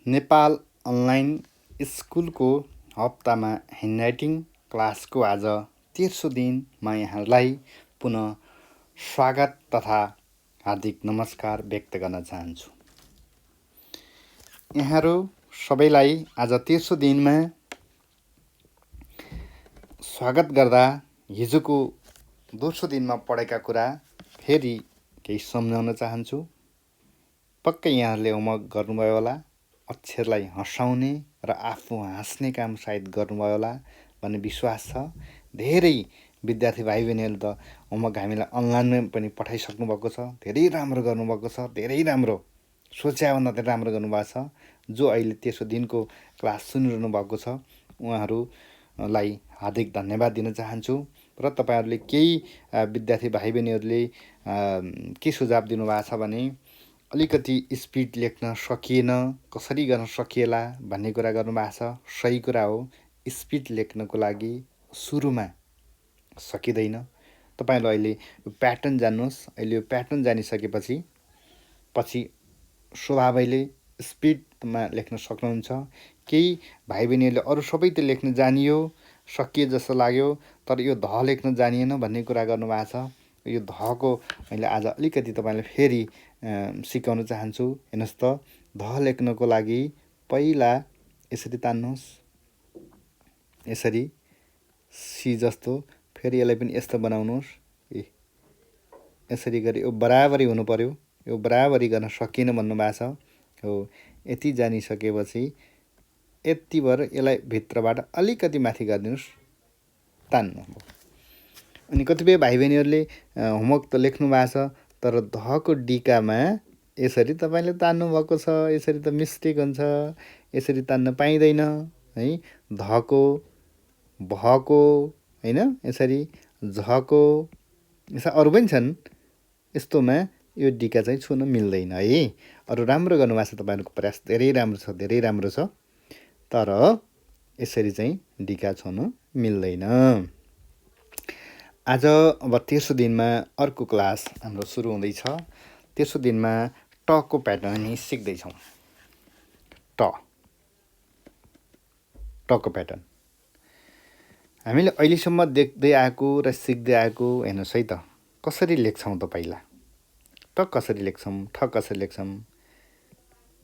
Nepal online स्कुलको हप्तामा handwriting क्लासको आज तेस्रो दिनमा यहाँलाई पुनः स्वागत तथा हार्दिक नमस्कार व्यक्त गर्न चाहन्छु। यहाँहरू सबैलाई आज तेस्रो दिनमा स्वागत गर्दा हिजोको दोस्रो दिनमा पढेका कुरा फेरि केही सम्झाउन चाहन्छु। पक्कै यहाँहरूले होमवर्क गर्नुभयो होला, अक्षरलाई हँसाउने र आफू हाँस्ने काम सायद गर्नुभयो होला भन्ने विश्वास छ। धेरै विद्यार्थी भाइ बहिनीहरू त होमवर्क हामीलाई अनलाइनमै पनि पठाइसक्नु भएको छ। धेरै राम्रो गर्नुभएको छ, धेरै राम्रो, सोच्याभन्दा धेरै राम्रो गर्नुभएको छ। जो अहिले तेस्रो दिनको क्लास सुनिरहनु भएको छ उहाँहरूलाई हार्दिक धन्यवाद दिन चाहन्छु। र तपाईँहरूले केही विद्यार्थी भाइ बहिनीहरूले के सुझाव दिनुभएको छ भने अलिकति स्पिड लेख्न सकिएन, कसरी गर्न सकिएला भन्ने कुरा गर्नुभएको छ। सही कुरा हो, स्पिड लेख्नको लागि सुरुमा सकिँदैन। तपाईँले अहिले यो प्याटर्न जान्नुहोस्। अहिले यो प्याटर्न जानिसकेपछि पछि स्वभावैले स्पिडमा लेख्न सक्नुहुन्छ। केही भाइ बहिनीहरूले अरू सबै त लेख्न जानियो, सकिए जस्तो लाग्यो, तर यो ध लेख्न जानिएन भन्ने कुरा गर्नुभएको छ। यो धको मैले आज अलिकति तपाईँलाई फेरि सिकाउन चाहन्छु। हेर्नुहोस् त, ध लेख्नको लागि पहिला यसरी तान्नुहोस्, यसरी सी जस्तो। फेरि यसलाई पनि यस्तो बनाउनुहोस्, यसरी गरी यो बराबरी हुनु पर्यो। यो बराबरी गर्न सकिएन भन्नुभएको छ। हो, यति जानिसकेपछि यति भएर यसलाई भित्रबाट अलिकति माथि गरिदिनुहोस्, तान्नु। अनि कतिपय भाइ बहिनीहरूले होमवर्क त लेख्नु भएको छ, तर धको डिकामा यसरी तपाईँले तान्नु भएको छ। यसरी त मिस्टेक हुन्छ, यसरी तान्न पाइँदैन है। धको, भको होइन, यसरी झको, यसो अरू पनि छन्। यस्तोमा यो डिका चाहिँ छुन मिल्दैन है। अरू राम्रो गर्नुभएको छ, तपाईँहरूको प्रयास धेरै राम्रो छ, धेरै राम्रो छ, तर यसरी चाहिँ डिका छुन मिल्दैन। आज अब तेस्रो दिनमा अर्को क्लास हाम्रो सुरु हुँदैछ। तेस्रो दिनमा टको प्याटर्न हामी सिक्दैछौँ। टको प्याटर्न हामीले अहिलेसम्म देख्दै आएको र सिक्दै आएको हेर्नुहोस् है त। कसरी लेख्छौँ त पहिला? ट कसरी लेख्छौँ, ठ कसरी लेख्छौँ?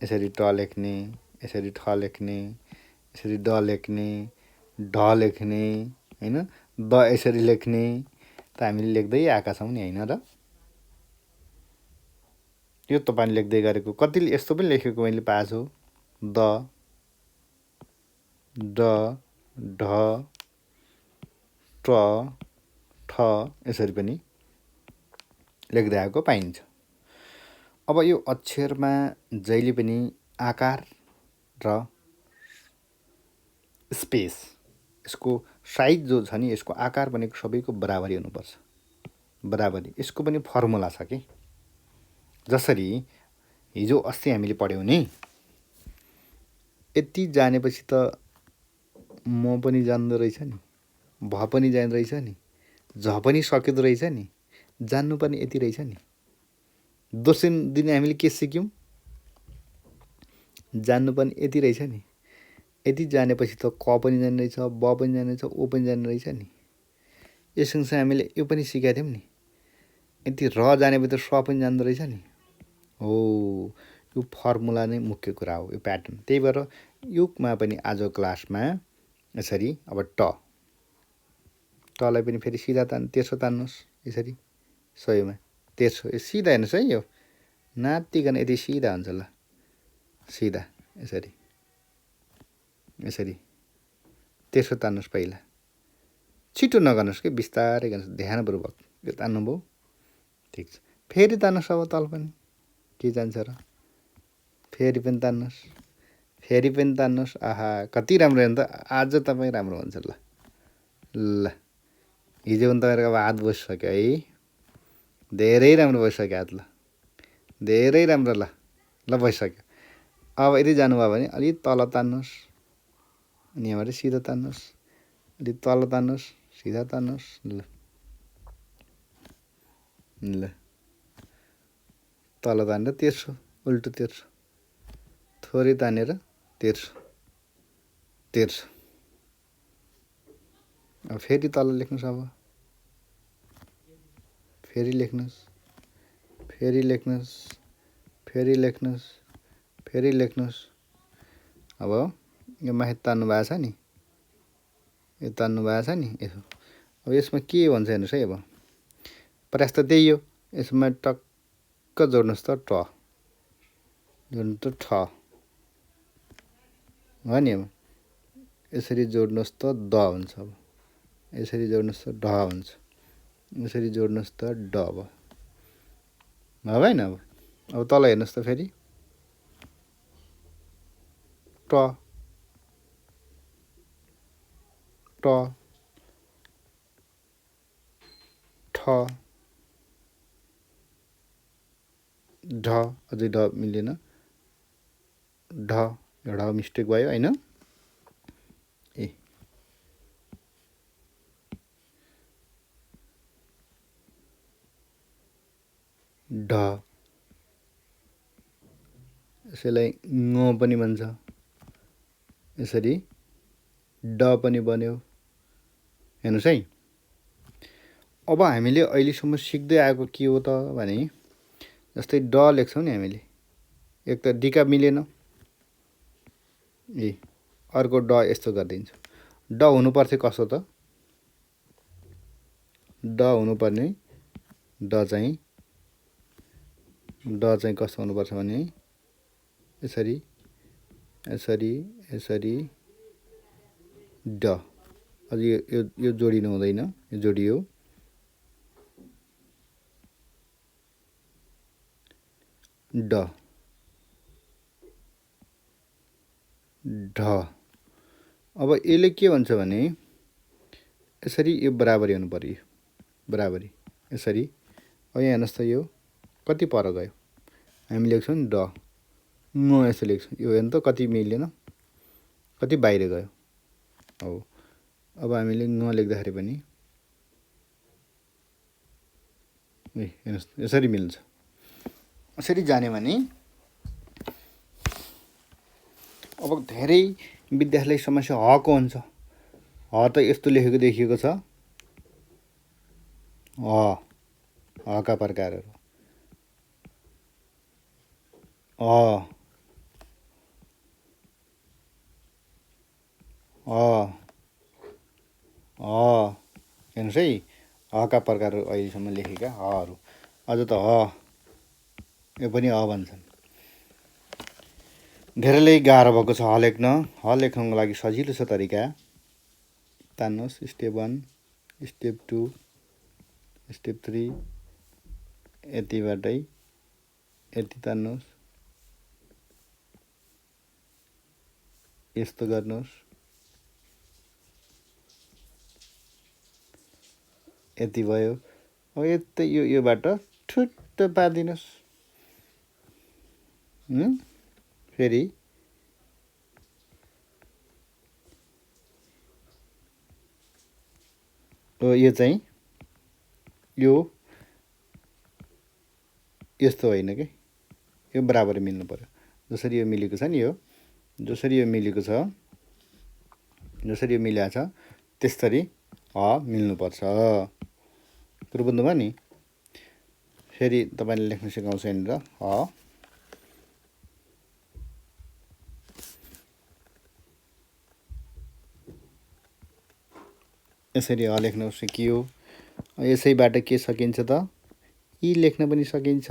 यसरी ट लेख्ने, यसरी ठ लेख्ने, यसरी ड लेख्ने, ढ लेख्ने होइन, द यसरी लेख्ने त हामीले लेख्दै आएका छौँ नि होइन र? यो तपाईँले लेख्दै गरेको कतिले यस्तो पनि लेखेको मैले पाएको छु। द, ड, ढ, ट, ठ यसरी पनि लेख्दै आएको पाइन्छ। अब यो अक्षरमा जहिले पनि आकार र स्पेस, यसको साइज जो छ नि, यसको आकार भनेको सबैको बराबरी हुनुपर्छ। बराबरी, यसको पनि फर्मुला छ कि। जसरी हिजो अस्ति हामीले पढ्यौँ नि, यति जानेपछि त म पनि जान्दो रहेछ नि, भ पनि जान्दो रहेछ नि, झ पनि सकिँदो रहेछ नि, जान्नुपर्ने यति रहेछ नि। दोस्रो दिन हामीले के सिक्यौँ? जान्नुपर्ने यति रहेछ नि। यति जानेपछि त क पनि जान्ने रहेछ, ब पनि जान्ने रहेछ, ओ पनि जान्ने रहेछ नि। यो सँगसँगै हामीले यो पनि सिकाएको थियौँ नि, यति र जानेपछि त स पनि जान्दो रहेछ नि। हो, यो फर्मुला नै मुख्य कुरा हो, यो प्याटर्न। त्यही भएर युगमा पनि आज क्लासमा यसरी अब टलाई पनि फेरि सिधा तेर्सो तान्नुहोस्, यसरी सयमा तेर्सो। यो सिधा हेर्नुहोस् है, यो नातिकन यति सिधा हुन्छ। ल, सिधा यसरी यसरी तेर्सो तान्नुहोस्। पहिला छिटो नगर्नुहोस् कि, बिस्तारै गर्नुहोस्, ध्यानपूर्वक। यो तान्नुभयो, ठिक छ। फेरि तान्नुहोस्, अब तल पनि के जान्छ र? फेरि पनि तान्नुहोस्, फेरि पनि तान्नुहोस्। आहा, कति राम्रो हेर्नु त। आज तपाईँ राम्रो हुन्छ। ल ल, हिजो पनि तपाईँहरूको अब हात बसिसक्यो है, धेरै राम्रो भइसक्यो हात। ल, धेरै राम्रो। ल ल भइसक्यो। अब यदि जानुभयो भने अलिक तल तान्नुहोस्, अनि यहाँबाट सिधा तान्नुहोस्, अलिक तल तान्नुहोस्, सिधा तान्नुहोस्। ल ल, तल तानेर तेर्सो, उल्टो तेर्सो, थोरै तानेर तेर तेर। अब फेरि तल लेख्नुहोस्। अब फेरि लेख्नुहोस्, फेरि लेख्नुहोस्, फेरि लेख्नुहोस्, फेरि लेख्नुहोस्। अब यो माथि तान्नु भएको छ नि, यो तान्नु भएको छ नि यसो। अब यसमा के भन्छ हेर्नुहोस् है। अब प्रयास त त्यही हो। यसमा टक्क जोड्नुहोस् त ट, जोड्नु त ठ हो नि। अब यसरी जोड्नुहोस् त द हुन्छ। अब यसरी जोड्नुहोस् त ढ हुन्छ, यसरी जोड्नुहोस् त ड भयो। होइन। अब तल हेर्नुहोस् त फेरि ट ट ठ ढ, अझै ढ मिलेन, ढ, एउटा मिस्टेक भयो होइन। ए ढ, यसैलाई ङ पनि भन्छ, यसरी ड पनि बन्यो। हेर्नुहोस् है। अब हामीले अहिलेसम्म सिक्दै आएको के हो त भने, जस्तै ड लेख्छौँ नि हामीले, एक त डिका मिलेन, ए अर्को ड यस्तो गरिदिन्छौँ। ड हुनुपर्थ्यो कस्तो त, ड हुनुपर्ने, ड चाहिँ कस्तो हुनुपर्छ भने यसरी यसरी यसरी ड। अझ यो जोडिनु हुँदैन, यो जोडियो ड ढ। अब यसले के भन्छ भने यसरी यो बराबरी हुनु पर्यो, बराबरी यसरी। अब यहाँ हेर्नुहोस् त यो कति पर गयो। हामी लेख्छौँ नि ड, म यसो लेख्छौँ। यो हेर्नु त कति मिलेन, कति बाहिर गयो। अब हामीले न लेख्दाखेरि पनि हेर्नुहोस् यसरी मिल्छ। यसरी जाने भने अब धेरै विद्यार्थीलाई समस्या हको हुन्छ। ह त यस्तो लेखेको देखिएको छ, हका प्रकारहरू हेर्नुहोस् है। हका प्रकारहरू अहिलेसम्म लेखेका हहरू, अझ त ह, यो पनि ह भन्छन्। धेरैलाई गाह्रो भएको छ ह लेख्न। ह लेख्नको लागि सजिलो छ तरिका। तान्नुहोस् स्टेप 1, स्टेप 2, स्टेप 3, यतिबाटै यति तान्नुहोस्, यस्तो गर्नुहोस्, यति भयो। अब यतै योबाट ठुट्ट पारिदिनुहोस्। फेरि यो चाहिँ यो यस्तो होइन कि, यो बराबर मिल्नु पर्यो। जसरी यो मिलेको छ नि, यो जसरी यो मिलेको छ, जसरी यो मिलेको छ त्यसरी ह मिल्नुपर्छ। कुरो बुझ्नुभयो नि। फेरि तपाईँले लेख्न सिकाउँछु यहाँनिर ह, यसरी ह लेख्न सिकियो। यसैबाट के सकिन्छ त, यी लेख्न पनि सकिन्छ।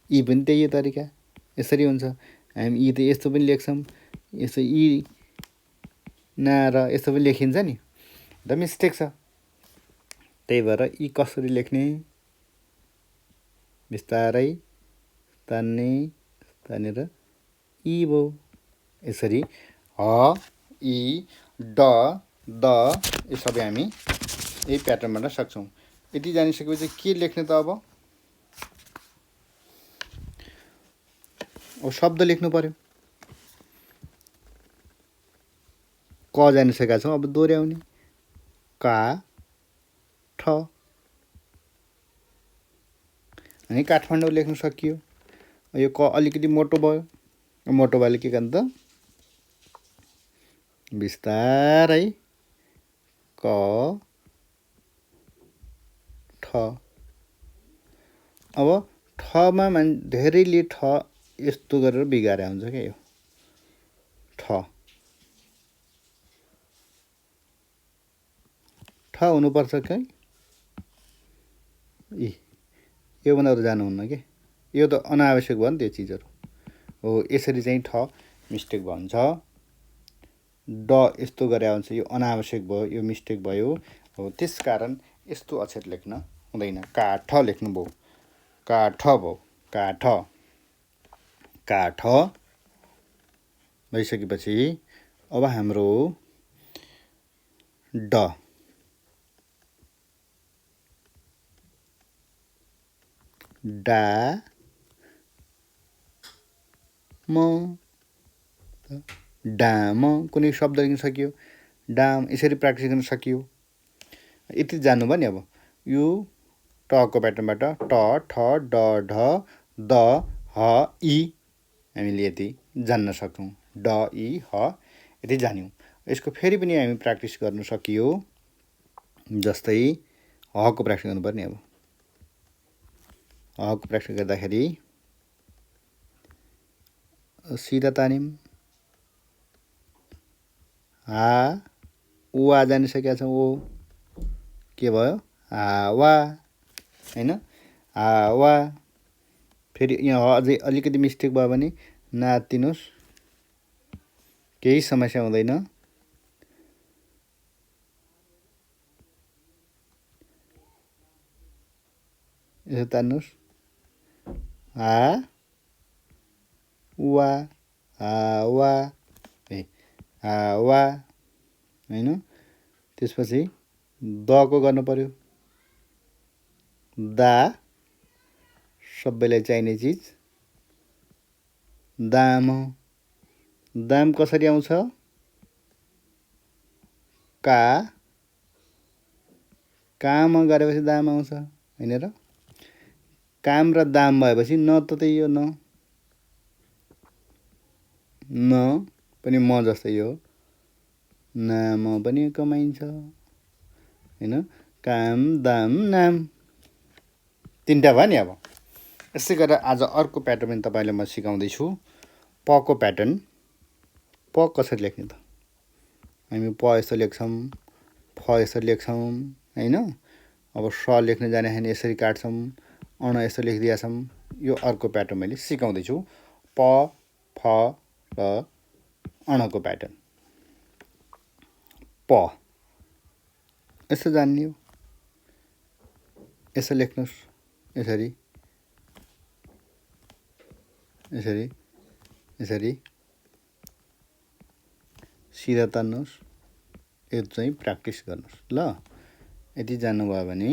यी पनि त्यही तरिका, यसरी हुन्छ। हामी यी त यस्तो पनि लेख्छौँ, यस्तो यी ना र यस्तो पनि लेखिन्छ नि, त मिस्टेक छ। त्यही भएर यी कसरी लेख्ने, बिस्तारै तान्ने, तानेर यी भयो। यसरी ह, इ, ड, द यो सबै हामी यही प्याटर्नबाट सक्छौँ। यति जानिसकेपछि के लेख्ने त अब शब्द लेख्नु पर्यो। क जानिसकेका छौँ, अब दोहोऱ्याउने का ठ, अनि काठमाडौँ लेख्न सकियो। यो क अलिकति मोटो भयो, मोटोवाले के गर्नु त बिस्तारै क ठ। अब ठमा धेरैले ठ यस्तो गरेर बिगारे हुन्छ क्या यो ठ ठ हुनुपर्छ कि यो बनाएर जानुहुन्न के यो त अनावश्यक भयो नि त्यो चिजहरू हो। यसरी चाहिँ ठ मिस्टेक भन्छ। ड यस्तो गरे हुन्छ यो अनावश्यक भयो, यो मिस्टेक भयो हो। त्यसकारण यस्तो अक्षर लेख्न हुँदैन। काठ लेख्नुभयो, काठ भयो, काठ काठ भइसकेपछि अब हाम्रो ड डा म डाम कुनै शब्द लेख्न सकियो। डाम यसरी प्र्याक्टिस गर्न सकियो। यति जान्नुभयो नि। अब यो टको प्याटर्नबाट ट ठ ड ढ द ह इ हामीले यति जान्न सक्छौँ। ड इ ह यति जान्यौँ। यसको फेरि पनि हामी प्र्याक्टिस गर्न सकियो। जस्तै हको प्र्याक्टिस गर्नु पर्ने। अब हको प्र्याक्टिस गर्दाखेरि सिधा तानिम हा वा जानिसकेका छौँ। ओ के भयो हावा होइन हावा। फेरि यहाँ अझै अलिकति मिस्टेक भयो भने नातिनुहोस्, केही समस्या हुँदैन। यसो तान्नुहोस् हा वा हावा हावा होइन। त्यसपछि दको गर्नु पर्यो। दा सबैलाई चाहिने चिज दाम। दाम कसरी आउँछ? काम गरेपछि दाम आउँछ होइन र। काम र दाम भएपछि न त त्यही हो। न पनि म जस्तै हो। नाम पनि कमाइन्छ होइन। काम दाम नाम तिनवटा भयो नि। अब यसै गरेर आज अर्को प्याटर्न पनि तपाईँलाई म सिकाउँदैछु। पको प्याटर्न। प कसरी लेख्ने त? हामी प यस्तो लेख्छौँ, फ यसरी लेख्छौँ होइन। अब स लेख्न जाने भने यसरी काट्छौँ, अण यस्तो लेखिदिएका छौँ। यो अर्को प्याटर्न मैले सिकाउँदैछु। प फ र अणको प्याटर्न। प यसो जान्ने हो। यसो लेख्नुहोस्, यसरी यसरी यसरी सिधा तान्नुहोस्। यो चाहिँ प्र्याक्टिस गर्नुहोस् ल। यति जान्नुभयो भने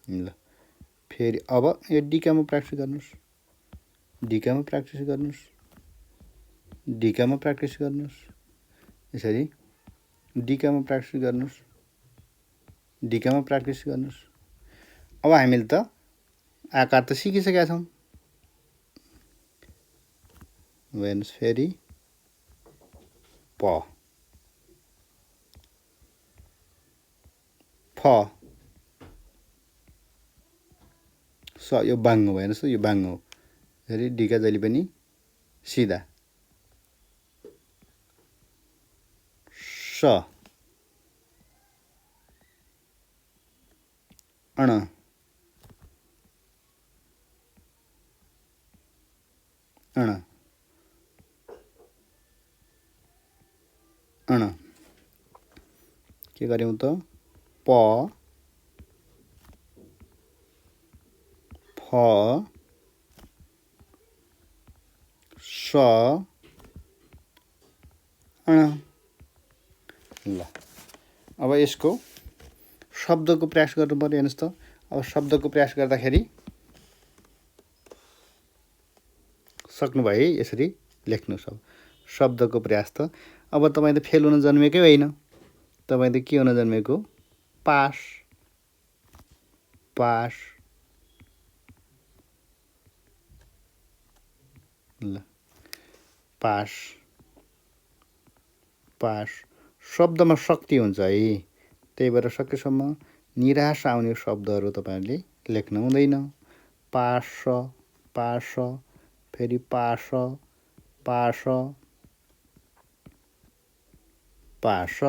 ल फेरि अब यो डिकामा प्र्याक्टिस गर्नुहोस्। डिकामा प्र्याक्टिस गर्नुहोस्। डिकामा प्र्याक्टिस गर्नुहोस्। यसरी डिकामा प्र्याक्टिस गर्नुहोस्। डिकामा प्र्याक्टिस गर्नुहोस्। अब हामीले त आकार त सिकिसकेका छौँ। हेर्नुहोस् फेरि प फ स यो बाङ्गो भयो। हेर्नुहोस् यो बाङ्गो हो। फेरि डिका जहिले पनि सिधा। स अण अण अण के गर्यौँ त? प फ स अण। ल अब यसको शब्दको प्रयास गर्नु पर्यो। हेर्नुहोस् त अब शब्दको प्रयास गर्दाखेरि सक्नुभयो है। यसरी लेख्नुहोस्। अब शब्दको प्रयास त अब तपाईँ त फेल हुन जन्मेकै होइन। तपाईँ त के हुन जन्मेको? Pass pass. ल पास पास शब्दमा शक्ति हुन्छ है, त्यही भएर सकेसम्म निराश आउने शब्दहरू तपाईँहरूले लेख्नु हुँदैन। पास पास फेरि पास पास पास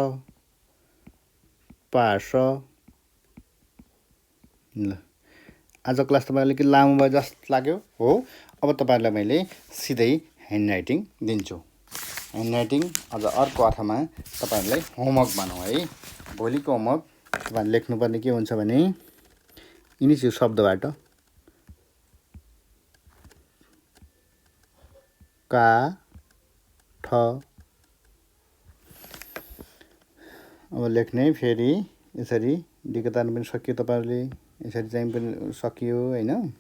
पास। ल आज क्लास तपाईँलाई के लामो भयो जस्तो लाग्यो हो। अब तपाईँहरूलाई मैले सिधै ह्यान्ड दिन्छु। ह्यान्ड अझ अर्को अर्थमा तपाईँहरूलाई होमवर्क भनौँ है। भोलिको होमवर्क तपाईँहरूले लेख्नुपर्ने के हुन्छ भने यिनी चाहिँ शब्दबाट का ठ। अब लेख्ने फेरि यसरी डीको तार्नु पनि सकियो, तपाईँहरूले यसरी चाहिँ पनि सकियो होइन।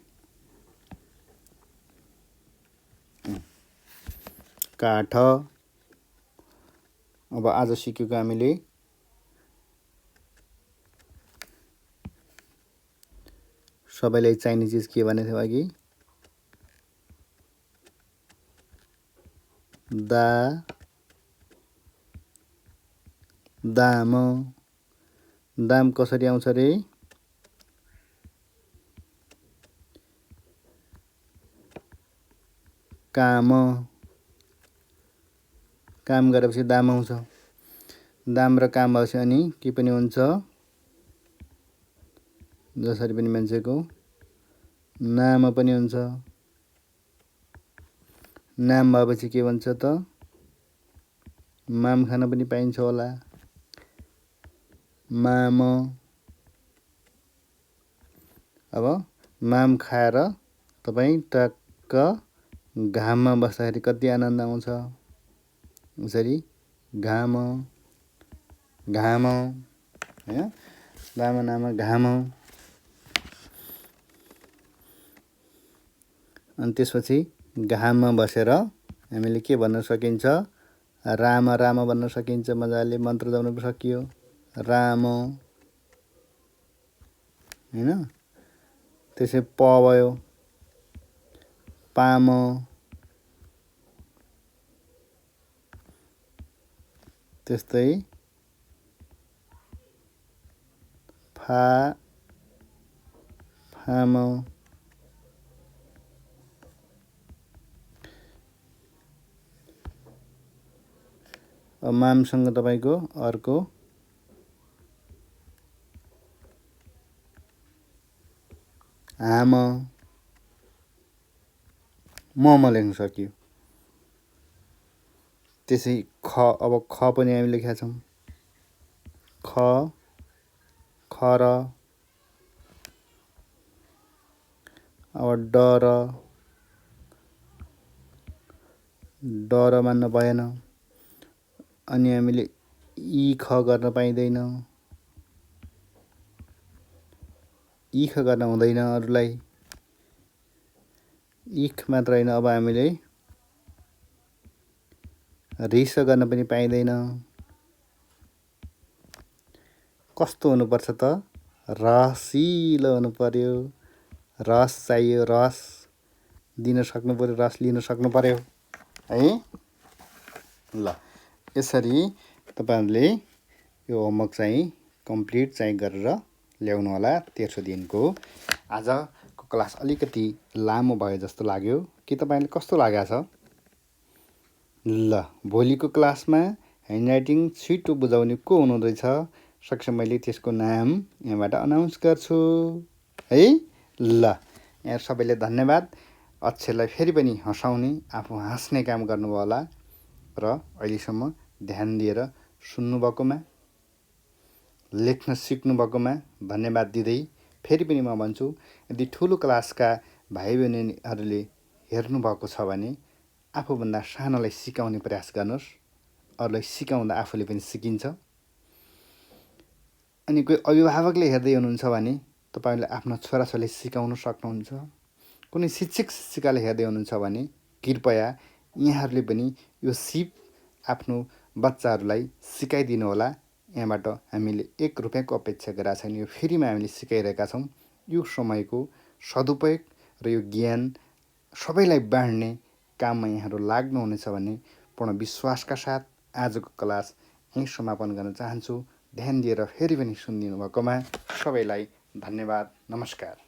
काठ। अब आज सिकेको हामीले सबैलाई चाहिने चिज के भनेको थियो अघि, दाम। दाम कसरी आउँछ रे? काम गरेपछि दाम आउँछ। दाम र काम भएपछि अनि के पनि हुन्छ, जसरी पनि मान्छेको नाम पनि हुन्छ। नाम भएपछि के भन्छ त? माम खान पनि पाइन्छ होला, माम। अब माम खाएर तपाईँ टक्क घाममा बस्दाखेरि कति आनन्द आउँछ। यसरी घाम होइन, लामो नाम घाम। अनि त्यसपछि घाममा बसेर हामीले के भन्न सकिन्छ? राम भन्न सकिन्छ। मजाले मन्त्र जप्न पनि सकियो, राम होइन। त्यसै प भयो, पाम। त्यस्तै फाम। अब मामसँग तपाईँको अर्को हाम, म लेख्न सकियो। त्यसै ख। अब ख पनि हामी लेखेका छौँ, खर। अब डर मान्न भएन, अनि हामीले इ ख गर्न पाइँदैन, इख गर्न हुँदैन अरूलाई। इख मात्र होइन, अब हामीले रिस गर्न पनि पाइँदैन। कस्तो हुनुपर्छ त? रसिलो हुनु पर्यो। रस चाहियो, रस दिन सक्नु पर्यो, रस लिन सक्नु पर्यो है। ल यसरी तपाईँहरूले यो होमवर्क चाहिँ कम्प्लिट चाहिँ गरेर ल्याउनु होला तेर्सो दिनको। आजको क्लास अलिकति लामो भयो जस्तो लाग्यो कि तपाईँले कस्तो लागेको छ? ल भोलिको क्लासमा ह्यान्डराइटिङ छिटो बुझाउने को हुनुहुँदैछ? सक्छ मैले त्यसको नाम यहाँबाट अनाउन्स गर्छु है। ल यहाँ सबैले धन्यवाद। अक्षरलाई फेरि पनि हँसाउने, आफू हाँस्ने काम गर्नुभयो होला र अहिलेसम्म ध्यान दिएर सुन्नुभएकोमा, लेख्न सिक्नुभएकोमा धन्यवाद दिँदै फेरि पनि म भन्छु, यदि ठुलो क्लासका भाइ बहिनीहरूले हेर्नुभएको छ भने आफूभन्दा सानोलाई सिकाउने प्रयास गर्नुहोस्। अरूलाई सिकाउँदा आफूले पनि सिकिन्छ। अनि कोही अभिभावकले हेर्दै हुनुहुन्छ भने तपाईँले आफ्ना छोराछोरीलाई सिकाउन सक्नुहुन्छ। कुनै शिक्षक शिक्षिकाले हेर्दै हुनुहुन्छ भने कृपया यहाँहरूले पनि यो सिप आफ्नो बच्चाहरूलाई सिकाइदिनु होला। यहाँबाट हामीले 1 रुपियाँको अपेक्षा गरेका छैन, यो फ्रीमा हामीले सिकाइरहेका छौँ। यो समयको सदुपयोग र यो ज्ञान सबैलाई बाँड्ने काममा यहाँहरू लाग्नुहुनेछ भन्ने पूर्ण विश्वासका साथ आजको क्लास यहीँ समापन गर्न चाहन्छु। ध्यान दिएर फेरि पनि सुनिदिनु भएकोमा सबैलाई धन्यवाद। नमस्कार।